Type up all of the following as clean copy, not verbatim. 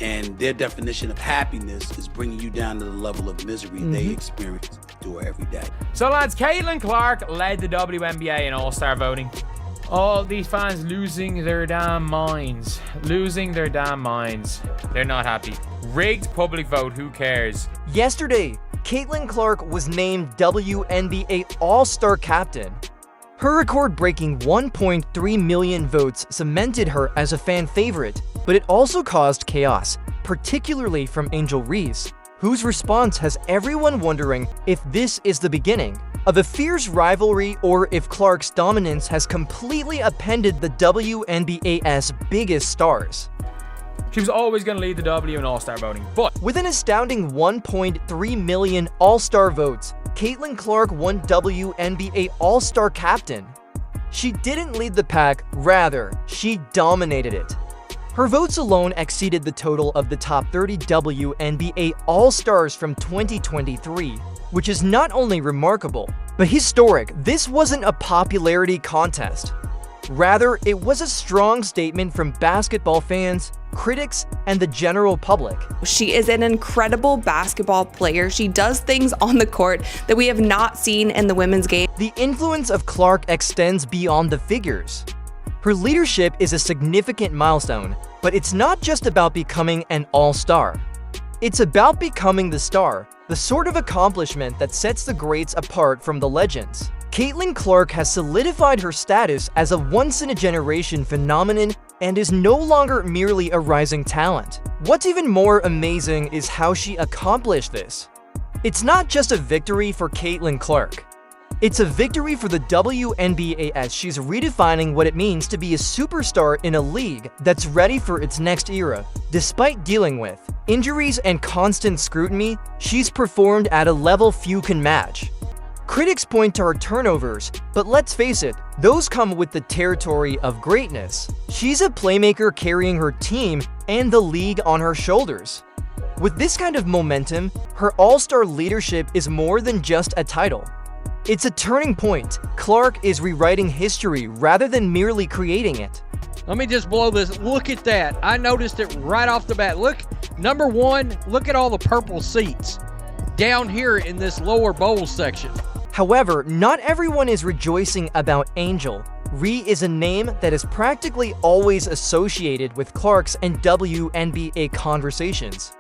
And their definition of happiness is bringing you down to the level of misery they experience through every day. So lads, Caitlin Clark led the WNBA in All-Star voting. All these fans losing their damn minds. They're not happy. Rigged public vote, who cares? Yesterday, Caitlin Clark was named WNBA All-Star Captain. Her record-breaking 1.3 million votes cemented her as a fan favorite, but it also caused chaos, particularly from Angel Reese, whose response has everyone wondering if this is the beginning of a fierce rivalry or if Clark's dominance has completely upended the WNBA's biggest stars. She was always going to lead the W in All-Star voting, but with an astounding 1.3 million All-Star votes, Caitlin Clark won WNBA All-Star Captain. She didn't lead the pack, rather, she dominated it. Her votes alone exceeded the total of the top 30 WNBA All-Stars from 2023, which is not only remarkable, but historic. This wasn't a popularity contest. Rather, it was a strong statement from basketball fans, critics, and the general public. She is an incredible basketball player. She does things on the court that we have not seen in the women's game. The influence of Clark extends beyond the figures. Her leadership is a significant milestone, but it's not just about becoming an all-star. It's about becoming the star, the sort of accomplishment that sets the greats apart from the legends. Caitlin Clark has solidified her status as a once-in-a-generation phenomenon and is no longer merely a rising talent. What's even more amazing is how she accomplished this. It's not just a victory for Caitlin Clark. It's a victory for the WNBA as she's redefining what it means to be a superstar in a league that's ready for its next era. Despite dealing with injuries and constant scrutiny, she's performed at a level few can match. Critics point to her turnovers, but let's face it, those come with the territory of greatness. She's a playmaker carrying her team and the league on her shoulders. With this kind of momentum, her all-star leadership is more than just a title. It's a turning point. Clark is rewriting history rather than merely creating it. Let me just blow this. Look at that. I noticed it right off the bat. Look, number one, look at all the purple seats down here in this lower bowl section. However, not everyone is rejoicing about Angel. Reese is a name that is practically always associated with Clark's and WNBA conversations.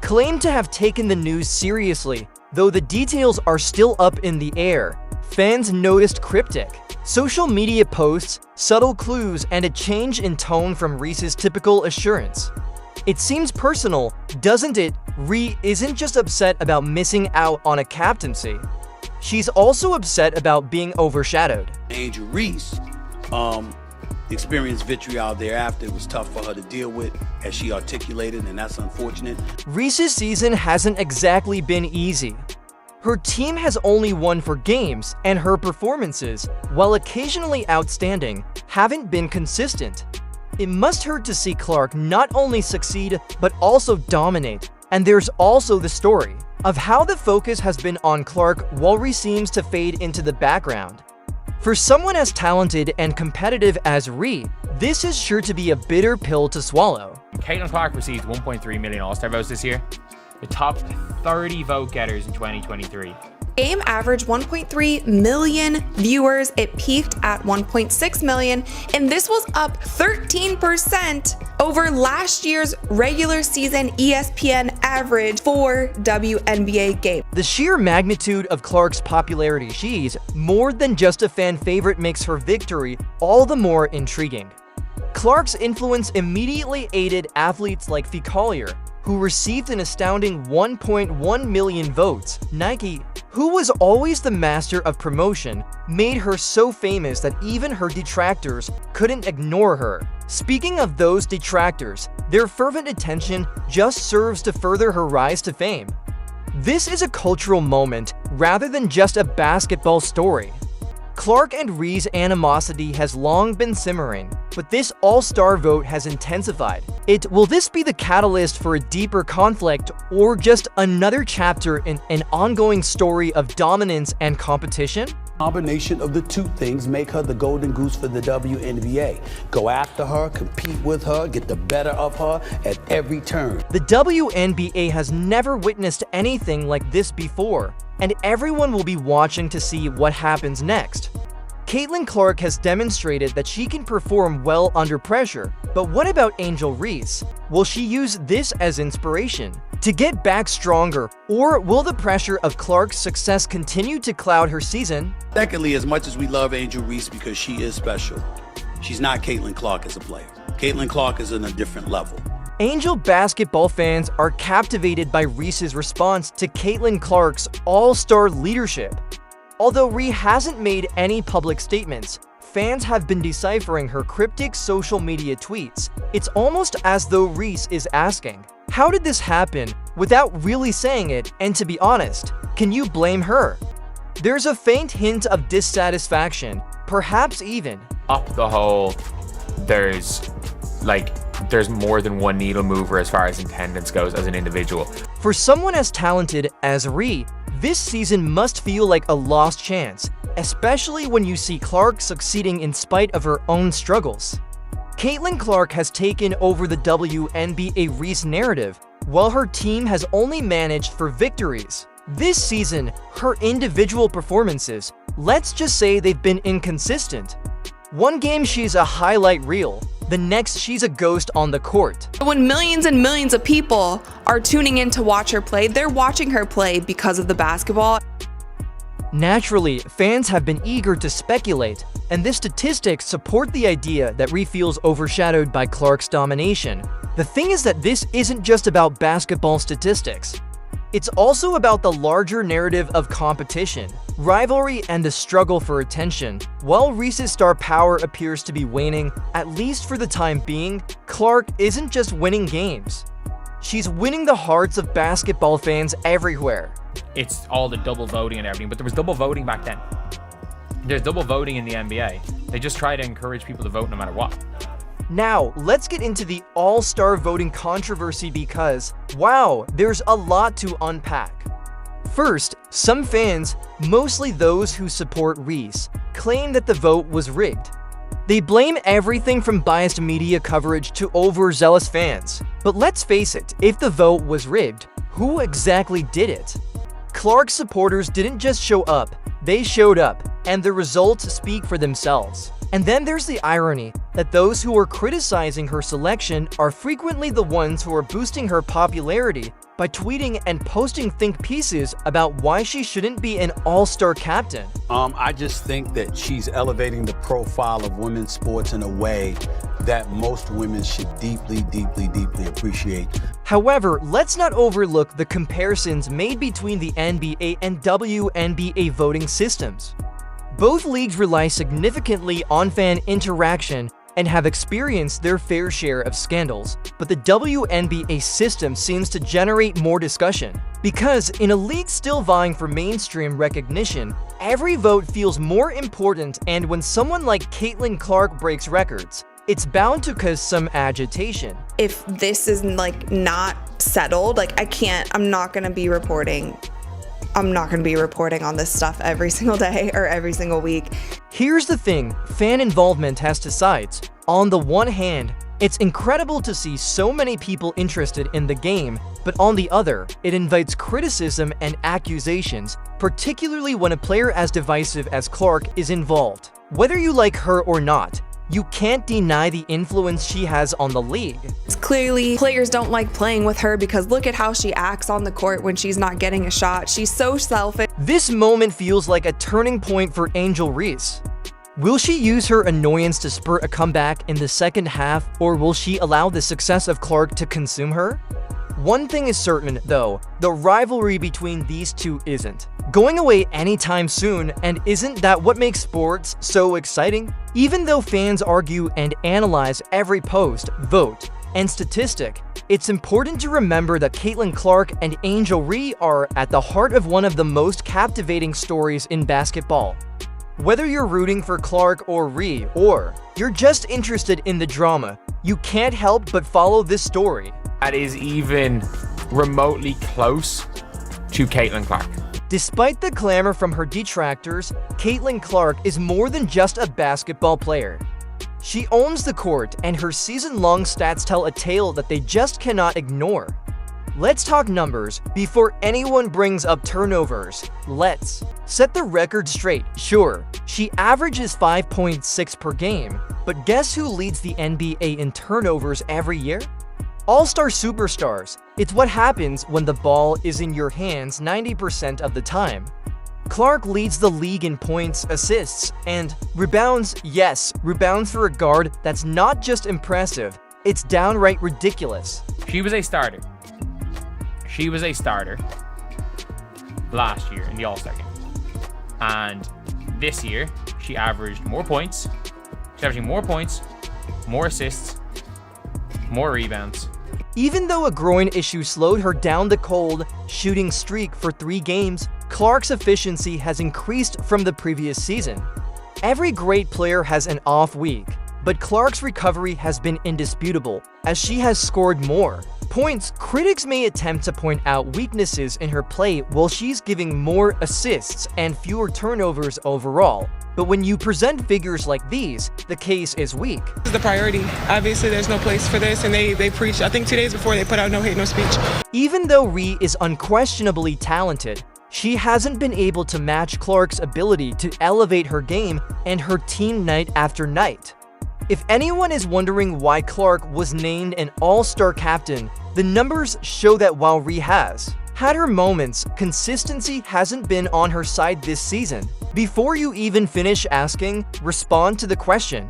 Claimed to have taken the news seriously, though the details are still up in the air. Fans noticed cryptic social media posts, subtle clues, and a change in tone from Reese's typical assurance. It seems personal, doesn't it? Reese isn't just upset about missing out on a captaincy. She's also upset about being overshadowed. Angel Reese experienced vitriol thereafter. It was tough for her to deal with, as she articulated, and that's unfortunate. Reese's season hasn't exactly been easy. Her team has only won 4 games, and her performances, while occasionally outstanding, haven't been consistent. It must hurt to see Clark not only succeed, but also dominate. And there's also the story of how the focus has been on Clark while Reese seems to fade into the background. For someone as talented and competitive as Reese, this is sure to be a bitter pill to swallow. Caitlin Clark received 1.3 million All-Star votes this year, the top 30 vote-getters in 2023. Game averaged 1.3 million viewers. It peaked at 1.6 million, and this was up 13% over last year's regular season ESPN average for WNBA game. The sheer magnitude of Clark's popularity, she's more than just a fan favorite, makes her victory all the more intriguing. Clark's influence immediately aided athletes like Fee Collier, who received an astounding 1.1 million votes. Nike, who was always the master of promotion, made her so famous that even her detractors couldn't ignore her. Speaking of those detractors, their fervent attention just serves to further her rise to fame. This is a cultural moment rather than just a basketball story. Clark and Reese's animosity has long been simmering, but this all-star vote has intensified. Will this be the catalyst for a deeper conflict, or just another chapter in an ongoing story of dominance and competition? Combination of the two things make her the golden goose for the WNBA. Go after her, compete with her, get the better of her at every turn. The WNBA has never witnessed anything like this before, and everyone will be watching to see what happens next. Caitlin Clark has demonstrated that she can perform well under pressure, but what about Angel Reese? Will she use this as inspiration to get back stronger, or will the pressure of Clark's success continue to cloud her season? Secondly, as much as we love Angel Reese because she is special, she's not Caitlin Clark as a player. Caitlin Clark is on a different level. Angel basketball fans are captivated by Reese's response to Caitlin Clark's all-star leadership. Although Ree hasn't made any public statements, fans have been deciphering her cryptic social media tweets. It's almost as though Reese is asking, how did this happen, without really saying it, and to be honest, can you blame her? There's a faint hint of dissatisfaction, perhaps even. Up the whole, there's more than one needle mover as far as attendance goes as an individual. For someone as talented as Ree, this season must feel like a lost chance, especially when you see Clark succeeding in spite of her own struggles. Caitlin Clark has taken over the WNBA Reese narrative, while her team has only managed for victories. This season, her individual performances, let's just say they've been inconsistent. One game she's a highlight reel, the next she's a ghost on the court. When millions and millions of people are tuning in to watch her play, they're watching her play because of the basketball. Naturally, fans have been eager to speculate, and the statistics support the idea that Ree feels overshadowed by Clark's domination. The thing is that this isn't just about basketball statistics. It's also about the larger narrative of competition, rivalry, and the struggle for attention. While Reese's star power appears to be waning, at least for the time being, Clark isn't just winning games. She's winning the hearts of basketball fans everywhere. It's all the double voting and everything, but there was double voting back then. There's double voting in the NBA. They just try to encourage people to vote no matter what. Now, let's get into the all-star voting controversy because, wow, there's a lot to unpack. First, some fans, mostly those who support Reese, claim that the vote was rigged. They blame everything from biased media coverage to overzealous fans. But let's face it, if the vote was rigged, who exactly did it? Clark's supporters didn't just show up, they showed up, and the results speak for themselves. And then there's the irony that those who are criticizing her selection are frequently the ones who are boosting her popularity by tweeting and posting think pieces about why she shouldn't be an all-star captain. I just think that she's elevating the profile of women's sports in a way that most women should deeply, deeply, deeply appreciate. However, let's not overlook the comparisons made between the NBA and WNBA voting systems. Both leagues rely significantly on fan interaction and have experienced their fair share of scandals, but the WNBA system seems to generate more discussion. Because in a league still vying for mainstream recognition, every vote feels more important, and when someone like Caitlin Clark breaks records, it's bound to cause some agitation. If this is not settled, I'm not gonna be reporting on this stuff every single day or every single week. Here's the thing, fan involvement has two sides. On the one hand, it's incredible to see so many people interested in the game, but on the other, it invites criticism and accusations, particularly when a player as divisive as Clark is involved. Whether you like her or not, you can't deny the influence she has on the league. It's clearly players don't like playing with her because look at how she acts on the court when she's not getting a shot. She's so selfish. This moment feels like a turning point for Angel Reese. Will she use her annoyance to spur a comeback in the second half, or will she allow the success of Clark to consume her? One thing is certain, though, the rivalry between these two isn't going away anytime soon, and isn't that what makes sports so exciting? Even though fans argue and analyze every post, vote, and statistic, it's important to remember that Caitlin Clark and Angel Reese are at the heart of one of the most captivating stories in basketball. Whether you're rooting for Clark or Reese, or you're just interested in the drama, you can't help but follow this story. That is even remotely close to Caitlin Clark. Despite the clamor from her detractors, Caitlin Clark is more than just a basketball player. She owns the court, and her season-long stats tell a tale that they just cannot ignore. Let's talk numbers before anyone brings up turnovers. Let's set the record straight. Sure, she averages 5.6 per game, but guess who leads the NBA in turnovers every year? All-star superstars. It's what happens when the ball is in your hands 90% of the time. Clark leads the league in points, assists, and rebounds. Yes, rebounds for a guard. That's not just impressive, it's downright ridiculous. She was a starter. She was a starter last year in the All-Star game. And this year, she averaged more points. She's averaging more points, more assists, more rebounds. Even though a groin issue slowed her down the cold shooting streak for 3 games, Clark's efficiency has increased from the previous season. Every great player has an off week, but Clark's recovery has been indisputable, as she has scored more points. Critics may attempt to point out weaknesses in her play while she's giving more assists and fewer turnovers overall. But when you present figures like these, the case is weak. This is the priority. Obviously, there's no place for this, and they preach. I think 2 days before they put out no hate, no speech. Even though Ree is unquestionably talented, she hasn't been able to match Clark's ability to elevate her game and her team night after night. If anyone is wondering why Clark was named an all-star captain, the numbers show that while Ree has had her moments, consistency hasn't been on her side this season. Before you even finish asking, respond to the question.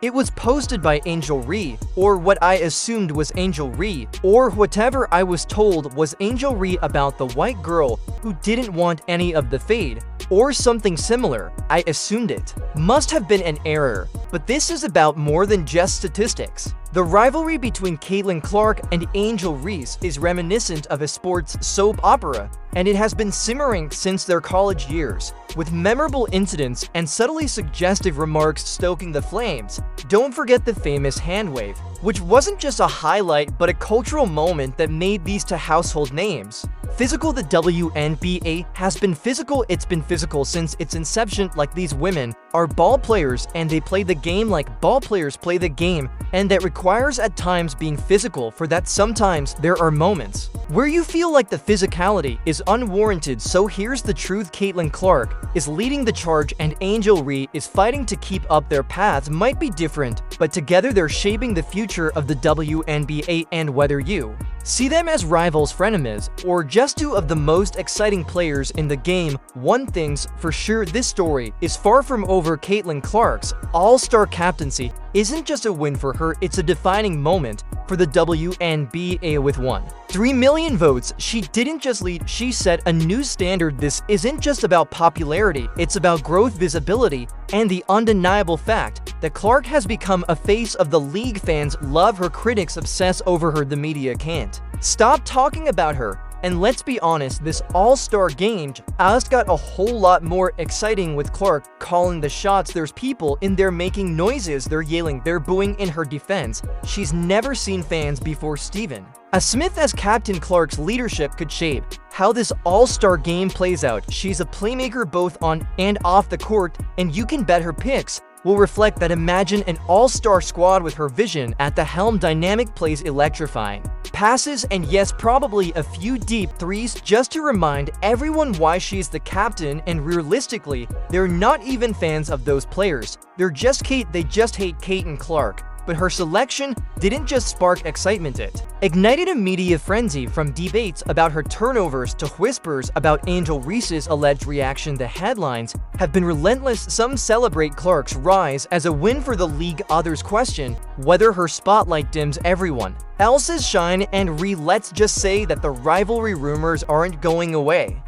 It was posted by Angel Reese, or what I assumed was Angel Reese, or whatever I was told was Angel Reese about the white girl who didn't want any of the fade, or something similar. I assumed it. Must have been an error, but this is about more than just statistics. The rivalry between Caitlin Clark and Angel Reese is reminiscent of a sports soap opera, and it has been simmering since their college years, with memorable incidents and subtly suggestive remarks stoking the flames. Don't forget the famous hand wave, which wasn't just a highlight but a cultural moment that made these to household names. Physical. The WNBA has been physical. It's been physical since its inception. Like, these women are ball players and they play the game like ball players play the game, and that requires at times being physical. For that, sometimes there are moments where you feel like the physicality is unwarranted. So here's the truth: Caitlin Clark is leading the charge and Angel Reese is fighting to keep up. Their paths might be different, but together they're shaping the future of the WNBA. And whether you see them as rivals, frenemies, or just two of the most exciting players in the game, one thing's for sure: this story is far from over. Caitlin Clark's all-star captaincy isn't just a win for her, it's a defining moment for the WNBA. With 1.3 million votes, she didn't just lead, she set a new standard. This isn't just about popularity, it's about growth, visibility, and the undeniable fact that Clark has become a face of the league. Fans love her, critics obsess over her, the media can't stop talking about her. And let's be honest, this all-star game just got a whole lot more exciting with Clark calling the shots. There's people in there making noises, they're yelling, they're booing in her defense. She's never seen fans before. Stephen A. Smith as captain. Clark's leadership could shape how this all-star game plays out. She's a playmaker both on and off the court, and you can bet her picks will reflect that. Imagine an all-star squad with her vision at the helm. Dynamic plays, electrifying passes, and yes, probably a few deep threes, just to remind everyone why she's the captain. And realistically, they're not even fans of those players. They just hate Caitlin Clark. But her selection didn't just spark excitement, it ignited a media frenzy. From debates about her turnovers to whispers about Angel Reese's alleged reaction, the headlines have been relentless. Some celebrate Clark's rise as a win for the league, others question whether her spotlight dims everyone else's shine. And let's just say that the rivalry rumors aren't going away.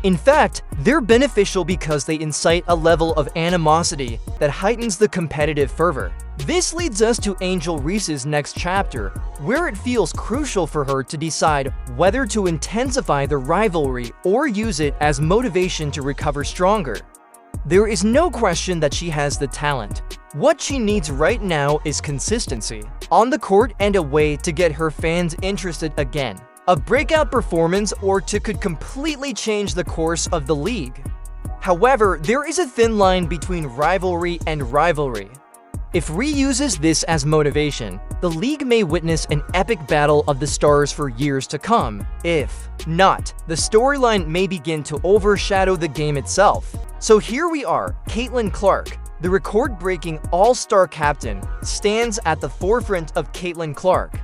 In fact, they're beneficial because they incite a level of animosity that heightens the competitive fervor. This leads us to Angel Reese's next chapter, where it feels crucial for her to decide whether to intensify the rivalry or use it as motivation to recover stronger. There is no question that she has the talent. What she needs right now is consistency on the court and a way to get her fans interested again. a breakout performance, or could completely change the course of the league. However, there is a thin line between rivalry and rivalry. If Rhee uses this as motivation, the league may witness an epic battle of the stars for years to come. If not, the storyline may begin to overshadow the game itself. So here we are, Caitlin Clark, the record-breaking all-star captain, stands at the forefront of Caitlin Clark.